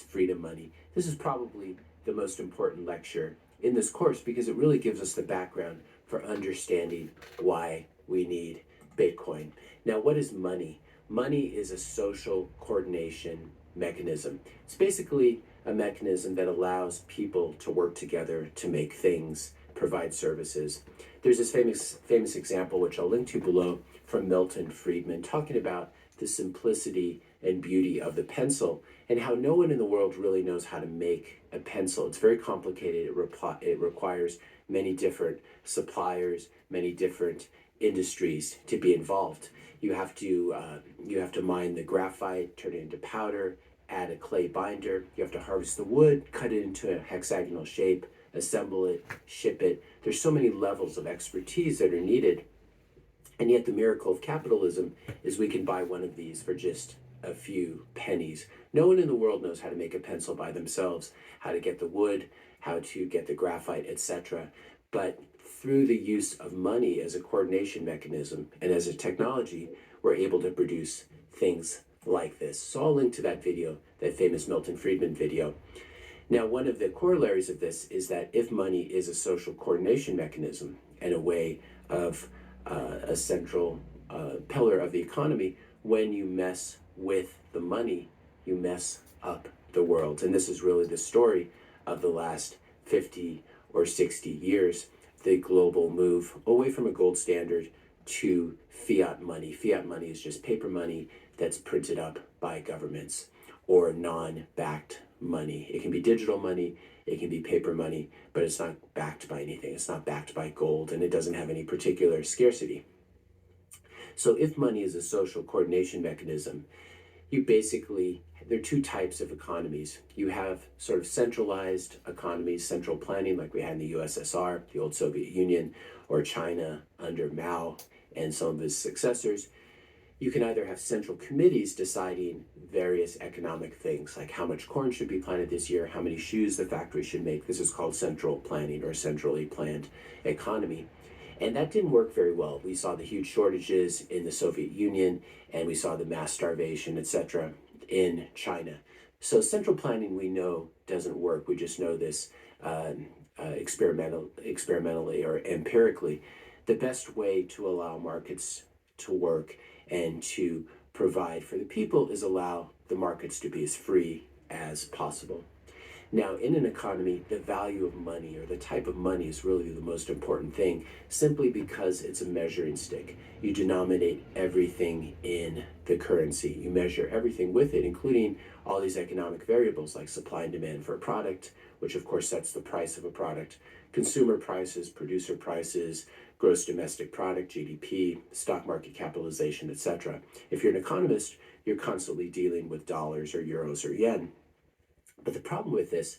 freedom money. This is probably the most important lecture in this course because it really gives us the background for understanding why we need Bitcoin. Now, what is money? Money is a social coordination mechanism. It's basically a mechanism that allows people to work together to make things, provide services. There's this famous example, which I'll link to below, from Milton Friedman, talking about the simplicity and beauty of the pencil and how no one in the world really knows how to make a pencil. It's very complicated. It requires many different suppliers, many different industries to be involved. You have to mine the graphite, turn it into powder, add a clay binder. You have to harvest the wood, cut it into a hexagonal shape, assemble it, ship it. There's so many levels of expertise that are needed. And yet the miracle of capitalism is we can buy one of these for just a few pennies. No one in the world knows how to make a pencil by themselves, how to get the wood, how to get the graphite, etc. But through the use of money as a coordination mechanism and as a technology, we're able to produce things like this. So I'll link to that video, that famous Milton Friedman video. Now, one of the corollaries of this is that if money is a social coordination mechanism and a way of a central pillar of the economy, when you mess with the money, you mess up the world. And this is really the story of the last 50 or 60 years, the global move away from a gold standard to fiat money. Fiat money is just paper money that's printed up by governments, or non-backed money. It can be digital money, it can be paper money, but it's not backed by anything. It's not backed by gold, and it doesn't have any particular scarcity. So if money is a social coordination mechanism, there are two types of economies. You have sort of centralized economies, central planning, like we had in the USSR, the old Soviet Union, or China under Mao and some of his successors. You can either have central committees deciding various economic things, like how much corn should be planted this year, how many shoes the factory should make. This is called central planning or centrally planned economy. And that didn't work very well. We saw the huge shortages in the Soviet Union, and we saw the mass starvation, etc., in China. So central planning, we know, doesn't work. We just know this experimentally or empirically. The best way to allow markets to work and to provide for the people is allow the markets to be as free as possible. Now, in an economy, the value of money or the type of money is really the most important thing, simply because it's a measuring stick. You denominate everything in the currency. You measure everything with it, including all these economic variables like supply and demand for a product, which of course sets the price of a product, consumer prices, producer prices, gross domestic product, GDP, stock market capitalization, etc. If you're an economist, you're constantly dealing with dollars or euros or yen. But the problem with this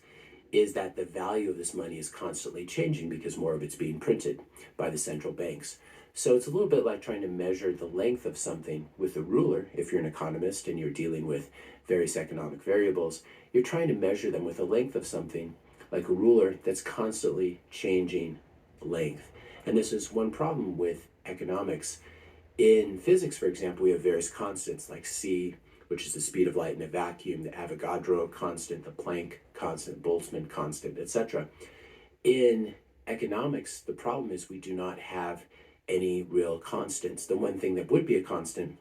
is that the value of this money is constantly changing because more of it's being printed by the central banks. So it's a little bit like trying to measure the length of something with a ruler. If you're an economist and you're dealing with various economic variables, you're trying to measure them with the length of something like a ruler that's constantly changing length. And this is one problem with economics. In physics, for example, we have various constants like c, which is the speed of light in a vacuum, the Avogadro constant, the Planck constant, Boltzmann constant, etc. In economics, the problem is we do not have any real constants. The one thing that would be a constant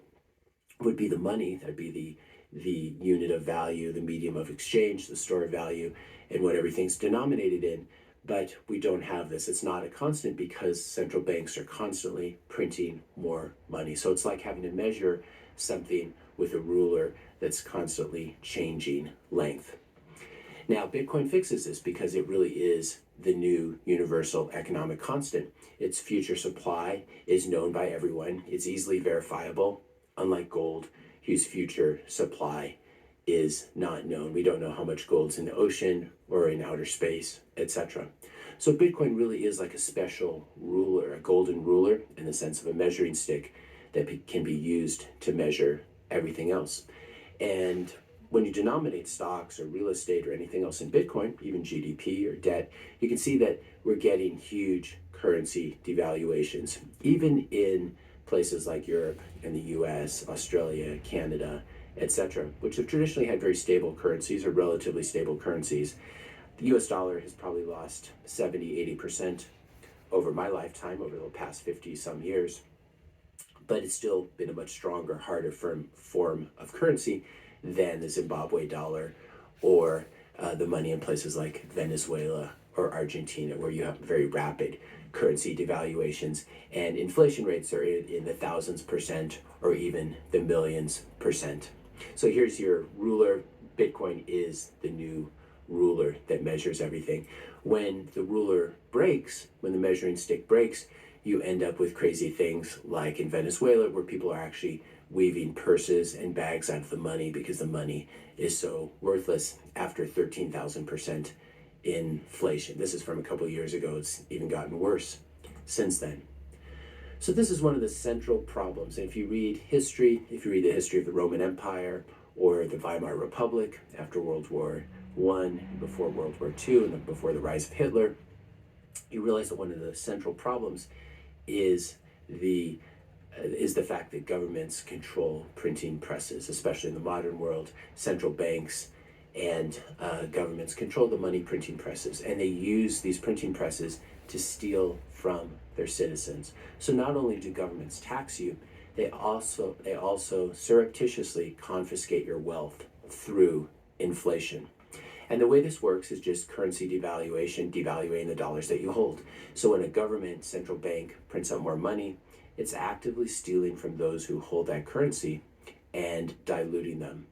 would be the money. That'd be the unit of value, the medium of exchange, the store of value, and what everything's denominated in. But we don't have this. It's not a constant because central banks are constantly printing more money. So it's like having to measure something with a ruler that's constantly changing length. Now, Bitcoin fixes this because it really is the new universal economic constant. Its future supply is known by everyone. It's easily verifiable, unlike gold, whose future supply is not known. We don't know how much gold's in the ocean or in outer space, etc. So Bitcoin really is like a special ruler, a golden ruler in the sense of a measuring stick that can be used to measure everything else. And when you denominate stocks or real estate or anything else in Bitcoin, even GDP or debt, you can see that we're getting huge currency devaluations. Even in places like Europe and the US, Australia, Canada, etc., which have traditionally had very stable currencies or relatively stable currencies. The US dollar has probably lost 70-80% over my lifetime, over the past 50 some years, but it's still been a much stronger, harder form of currency than the Zimbabwe dollar or the money in places like Venezuela or Argentina, where you have very rapid currency devaluations and inflation rates are in the thousands percent or even the millions percent. So here's your ruler. Bitcoin is the new ruler that measures everything. When the ruler breaks, when the measuring stick breaks, you end up with crazy things like in Venezuela, where people are actually weaving purses and bags out of the money because the money is so worthless after 13,000% inflation. This is from a couple of years ago. It's even gotten worse since then. So this is one of the central problems. And if you read history, if you read the history of the Roman Empire or the Weimar Republic after World War I, before World War II, and before the rise of Hitler, you realize that one of the central problems is the fact that governments control printing presses, especially in the modern world. Central banks and governments control the money printing presses, and they use these printing presses to steal from their citizens. So not only do governments tax you, they also surreptitiously confiscate your wealth through inflation. And the way this works is just currency devaluation, devaluing the dollars that you hold. So when a government central bank prints out more money, it's actively stealing from those who hold that currency and diluting them.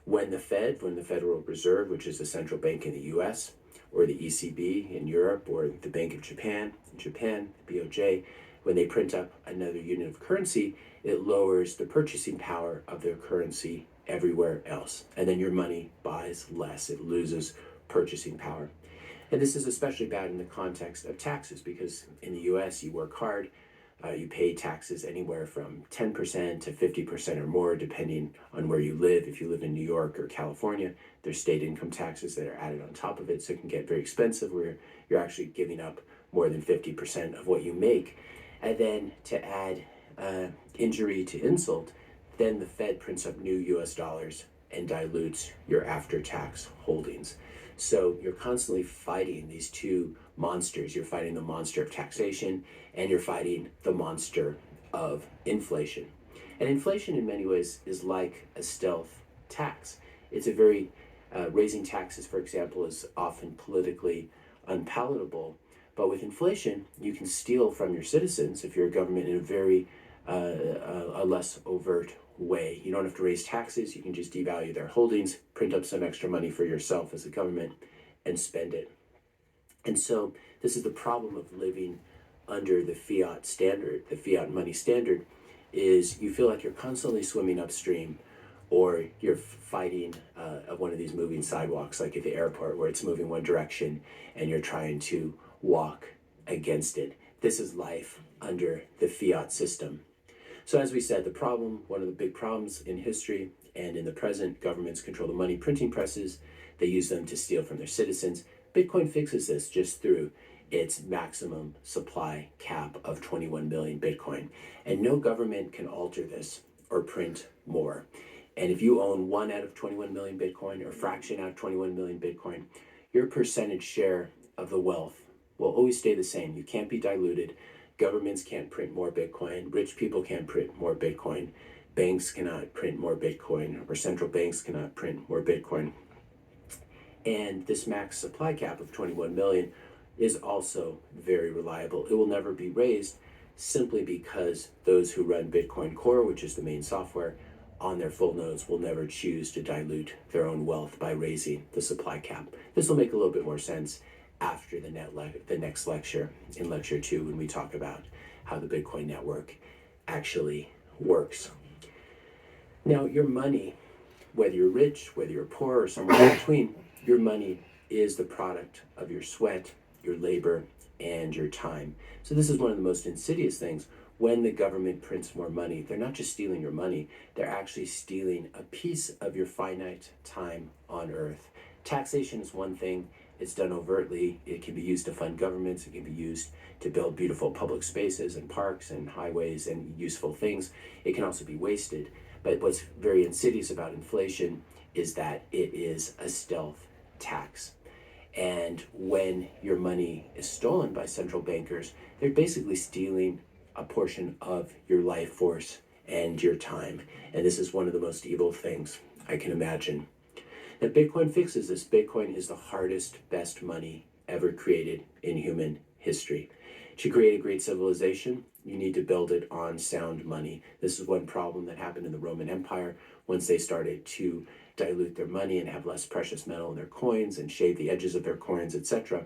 When the Federal Reserve, which is the central bank in the US, or the ECB in Europe, or the Bank of Japan, BOJ, when they print up another unit of currency, it lowers the purchasing power of their currency everywhere else. And then your money buys less. It loses purchasing power. And this is especially bad in the context of taxes, because in the US, you work hard, you pay taxes anywhere from 10% to 50% or more, depending on where you live. If you live in New York or California, there's state income taxes that are added on top of it, so it can get very expensive, where you're actually giving up more than 50% of what you make. And then to add injury to insult, then the Fed prints up new US dollars and dilutes your after-tax holdings. So you're constantly fighting these two monsters. You're fighting the monster of taxation, and you're fighting the monster of inflation. And inflation in many ways is like a stealth tax. It's a very, raising taxes, for example, is often politically unpalatable. But with inflation, you can steal from your citizens if you're a government in a very a less overt way. You don't have to raise taxes. You can just devalue their holdings, print up some extra money for yourself as a government, and spend it. And so this is the problem of living under the fiat standard. The fiat money standard is you feel like you're constantly swimming upstream, or you're fighting one of these moving sidewalks, like at the airport, where it's moving one direction and you're trying to walk against it. This is life under the fiat system. So as we said, one of the big problems in history and in the present, governments control the money printing presses. They use them to steal from their citizens. Bitcoin fixes this just through its maximum supply cap of 21 million Bitcoin. And no government can alter this or print more. And if you own 1 out of 21 million Bitcoin, or a fraction out of 21 million Bitcoin, your percentage share of the wealth will always stay the same. You can't be diluted. Governments can't print more Bitcoin. Rich people can't print more Bitcoin. Banks cannot print more Bitcoin, or central banks cannot print more Bitcoin. And this max supply cap of 21 million is also very reliable. It will never be raised, simply because those who run Bitcoin Core, which is the main software, on their full nodes will never choose to dilute their own wealth by raising the supply cap. This will make a little bit more sense after the next lecture, in lecture 2, when we talk about how the Bitcoin network actually works. Now, your money, whether you're rich, whether you're poor, or somewhere in between, your money is the product of your sweat, your labor, and your time. So this is one of the most insidious things. When the government prints more money, they're not just stealing your money, they're actually stealing a piece of your finite time on Earth. Taxation is one thing. It's done overtly. It can be used to fund governments. It can be used to build beautiful public spaces and parks and highways and useful things. It can also be wasted. But what's very insidious about inflation is that it is a stealth tax. And when your money is stolen by central bankers, they're basically stealing a portion of your life force and your time. And this is one of the most evil things I can imagine. Now, Bitcoin fixes this. Bitcoin is the hardest, best money ever created in human history. To create a great civilization, you need to build it on sound money. This is one problem that happened in the Roman Empire once they started to dilute their money and have less precious metal in their coins and shave the edges of their coins, etc.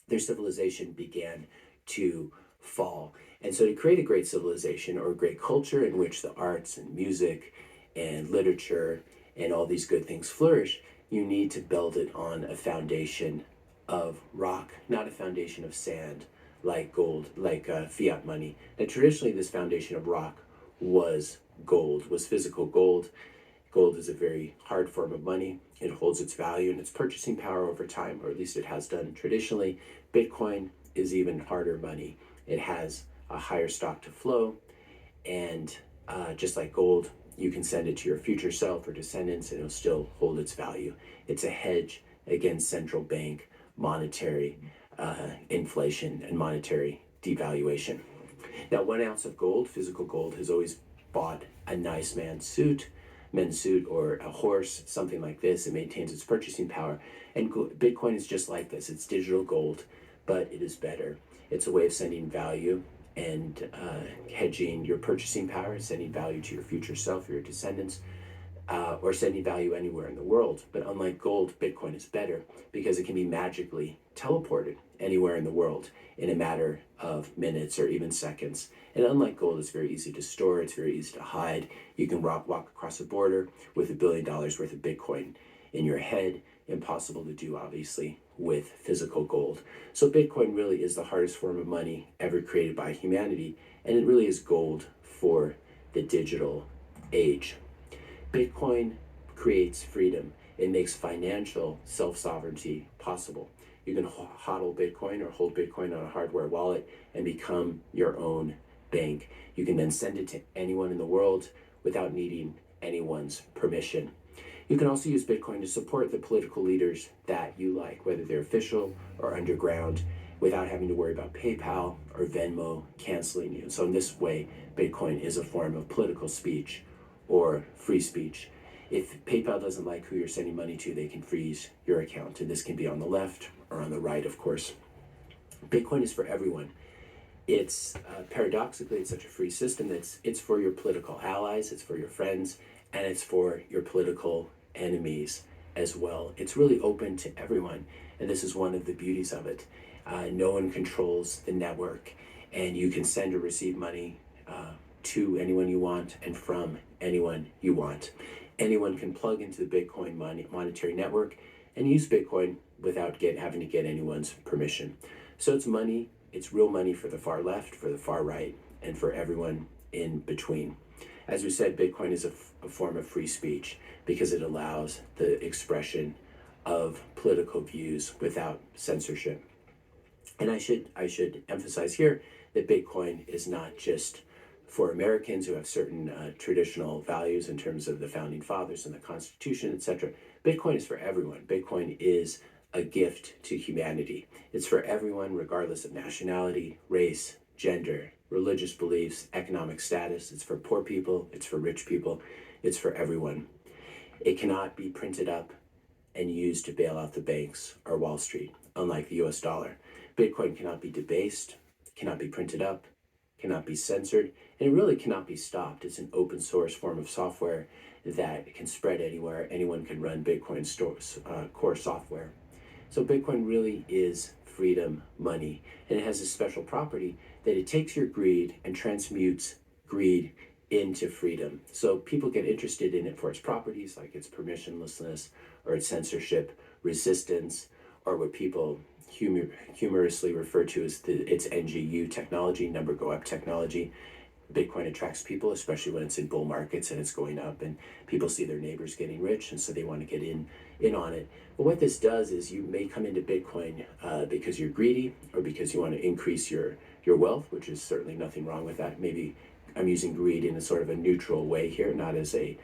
Their civilization began to fall. And so to create a great civilization or a great culture in which the arts and music and literature and all these good things flourish, you need to build it on a foundation of rock, not a foundation of sand like gold, like fiat money. Now, traditionally, this foundation of rock was gold, was physical gold. Gold is a very hard form of money. It holds its value and its purchasing power over time, or at least it has done traditionally. Bitcoin is even harder money. It has a higher stock to flow, and just like gold, you can send it to your future self or descendants and it'll still hold its value. It's a hedge against central bank monetary inflation and monetary devaluation. Now, 1 ounce of gold, physical gold, has always bought a nice men's suit, or a horse, something like this. It maintains its purchasing power. And Bitcoin is just like this. It's digital gold, but it is better. It's a way of sending value and hedging your purchasing power, sending value to your future self, your descendants, or sending value anywhere in the world. But unlike gold, Bitcoin is better because it can be magically teleported anywhere in the world in a matter of minutes or even seconds. And unlike gold, it's very easy to store, it's very easy to hide. You can walk across a border with $1 billion worth of Bitcoin in your head. Impossible to do, obviously, with physical gold. So Bitcoin really is the hardest form of money ever created by humanity, and it really is gold for the digital age. Bitcoin creates freedom. It makes financial self-sovereignty possible. You can hodl Bitcoin or hold Bitcoin on a hardware wallet and become your own bank. You can then send it to anyone in the world without needing anyone's permission. You can also use Bitcoin to support the political leaders that you like, whether they're official or underground, without having to worry about PayPal or Venmo canceling you. So in this way, Bitcoin is a form of political speech or free speech. If PayPal doesn't like who you're sending money to, they can freeze your account. And this can be on the left or on the right, of course. Bitcoin is for everyone. It's paradoxically, it's such a free system that it's for your political allies, it's for your friends, and it's for your political enemies as well. It's really open to everyone, and this is one of the beauties of it. No one controls the network, and you can send or receive money to anyone you want and from anyone you want. Anyone can plug into the Bitcoin monetary network and use Bitcoin without having to get anyone's permission. So it's money, it's real money for the far left, for the far right, and for everyone in between. As we said, Bitcoin is a form of free speech because it allows the expression of political views without censorship. And I should emphasize here that Bitcoin is not just for Americans who have certain traditional values in terms of the founding fathers and the Constitution, etc. Bitcoin is for everyone. Bitcoin is a gift to humanity. It's for everyone, regardless of nationality, race, gender, religious beliefs, economic status. It's for poor people, it's for rich people, it's for everyone. It cannot be printed up and used to bail out the banks or Wall Street, unlike the US dollar. Bitcoin cannot be debased, cannot be printed up, cannot be censored, and it really cannot be stopped. It's an open source form of software that can spread anywhere. Anyone can run Bitcoin core software. So Bitcoin really is freedom money, and it has a special property that it takes your greed and transmutes greed into freedom. So people get interested in it for its properties, like its permissionlessness or its censorship resistance, or what people humorously refer to as its NGU technology, number go up technology. Bitcoin attracts people, especially when it's in bull markets and it's going up and people see their neighbors getting rich, and so they want to get in on it. But what this does is you may come into Bitcoin because you're greedy or because you want to increase your wealth, which is certainly nothing wrong with that. Maybe I'm using greed in a sort of a neutral way here, not as a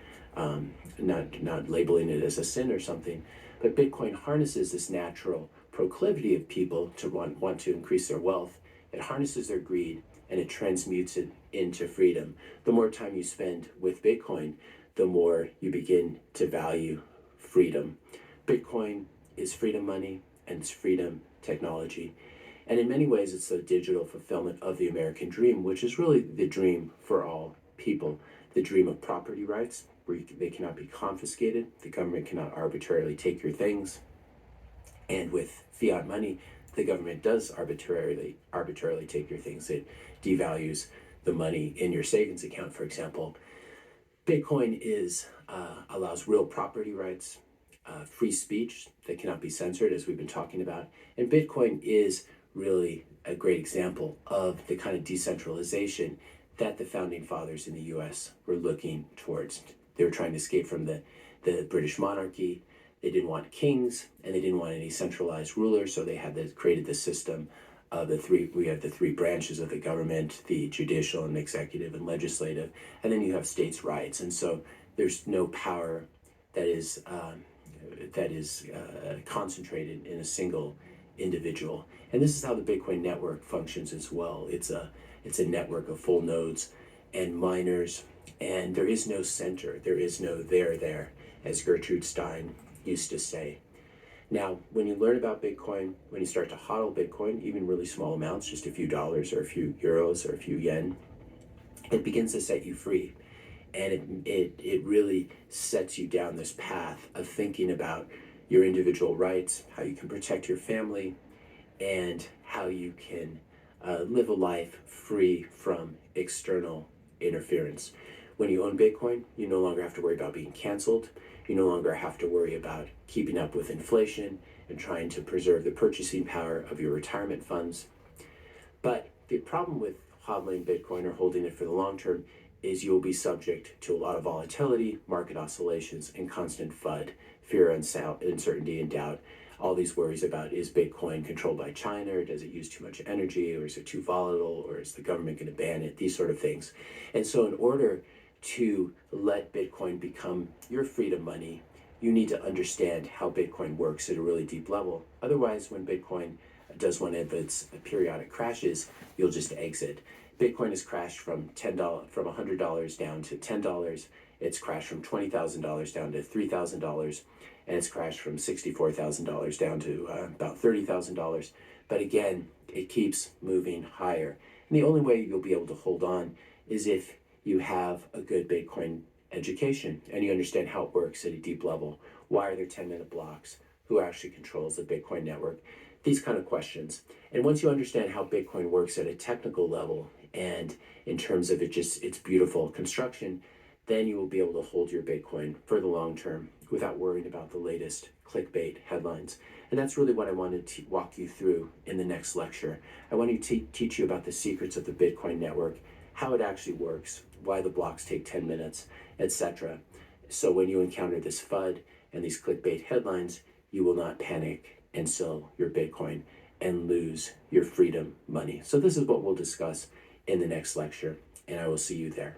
not labeling it as a sin or something, but Bitcoin harnesses this natural proclivity of people to want to increase their wealth. It harnesses their greed and it transmutes it into freedom. The more time you spend with Bitcoin, the more you begin to value freedom. Bitcoin is freedom money and it's freedom technology. And in many ways, it's the digital fulfillment of the American dream, which is really the dream for all people. The dream of property rights, where they cannot be confiscated, the government cannot arbitrarily take your things. And with fiat money, the government does arbitrarily take your things. It devalues the money in your savings account, for example. Bitcoin allows real property rights, free speech that cannot be censored, as we've been talking about. And Bitcoin is really a great example of the kind of decentralization that the founding fathers in the US were looking towards. They were trying to escape from the British monarchy. They didn't want kings and they didn't want any centralized rulers, so they created the system of we have the three branches of the government, the judicial and executive and legislative, and then you have states' rights. And so there's no power that is concentrated in a single individual. And this is how the Bitcoin network functions as well. It's a network of full nodes and miners, and there is no center. There is no there, as Gertrude Stein used to say. Now, when you learn about Bitcoin, when you start to hodl Bitcoin, even really small amounts, just a few dollars or a few euros or a few yen, it begins to set you free. And it really sets you down this path of thinking about your individual rights, how you can protect your family, and how you can live a life free from external interference. When you own Bitcoin, you no longer have to worry about being canceled. You no longer have to worry about keeping up with inflation and trying to preserve the purchasing power of your retirement funds. But the problem with hodling Bitcoin or holding it for the long term is you'll be subject to a lot of volatility, market oscillations, and constant FUD, fear, uncertainty, and doubt. All these worries about, is Bitcoin controlled by China, or does it use too much energy, or is it too volatile, or is the government going to ban it, these sort of things. And so in order to let Bitcoin become your freedom money, you need to understand how Bitcoin works at a really deep level. Otherwise, when Bitcoin does one of its periodic crashes, you'll just exit. Bitcoin has crashed from $100 down to $10. It's crashed from $20,000 down to $3,000, and it's crashed from $64,000 down to about $30,000. But again, it keeps moving higher. And the only way you'll be able to hold on is if you have a good Bitcoin education and you understand how it works at a deep level. Why are there 10-minute blocks? Who actually controls the Bitcoin network? These kind of questions. And once you understand how Bitcoin works at a technical level and in terms of its beautiful construction, then you will be able to hold your Bitcoin for the long term without worrying about the latest clickbait headlines. And that's really what I wanted to walk you through in the next lecture. I want to teach you about the secrets of the Bitcoin network, how it actually works, why the blocks take 10 minutes, etc. So when you encounter this FUD and these clickbait headlines, you will not panic and sell your Bitcoin and lose your freedom money. So this is what we'll discuss in the next lecture, and I will see you there.